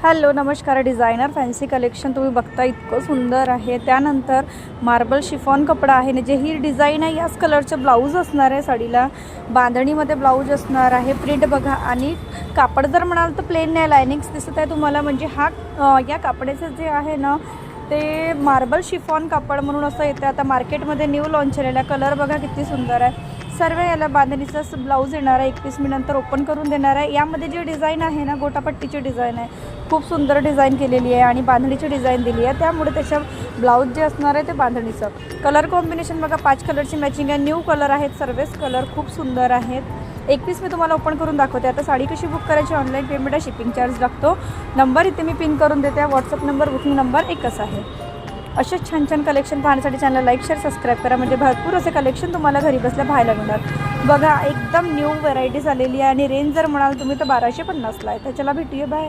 Hello नमस्कार. Designer fancy collection तुम्ही बघता, इतकं सुंदर आहे. त्यानंतर मार्बल शिफॉन कपडा आहे, जे ही डिझाईन आहे याच कलरचं ब्लाऊज असणार आहे. साडीला बांधणीमध्ये ब्लाऊज असणार आहे. प्रिंट बघा. आणि कापड जर म्हणाल तर प्लेन नाही, लायनिंग्स दिसत आहे तुम्हाला. म्हणजे हा या कापडाचं जे आहे ना ते मार्बल शिफॉन कापड म्हणून असं येतं. आता मार्केटमध्ये न्यू लॉन्च झालेला कलर बघा किती सुंदर आहे. सर्व याला बांधणीचाच ब्लाऊज येणार आहे. 21 मी नंतर ओपन करून देणार आहे. यामध्ये जी डिझाईन आहे ना गोटापट्टीची डिझाईन आहे, खूप सुंदर डिझाईन केलेली आहे आणि बांधणीची डिझाईन दिली आहे. त्यामुळे त्याच्या ब्लाऊज जे असणार आहे ते बांधणीचं कलर कॉम्बिनेशन बघा. 5 कलरची मॅचिंग आहे. न्यू कलर आहेत, सर्वच कलर खूप सुंदर आहेत. 21 मी तुम्हाला ओपन करून दाखवते. आता साडी कशी बुक करायची? ऑनलाईन पेमेंट आहे, शिपिंग चार्ज लागतो. नंबर इथे मी पिन करून देते. व्हॉट्सअप नंबर, बुकिंग नंबर एकच आहे. असेच छान छान कलेक्शन पाहण्यासाठी चॅनल लाईक शेअर सबस्क्राईब करा. म्हणजे भरपूर असे कलेक्शन तुम्हाला घरी बसल्या पाहायला मिळणार. बघा एकदम न्यू व्हरायटीज आलेली आहे आणि रेंज जर म्हणाल तुम्ही तर 1250ला आहे. तर चला भेटूया, बाय.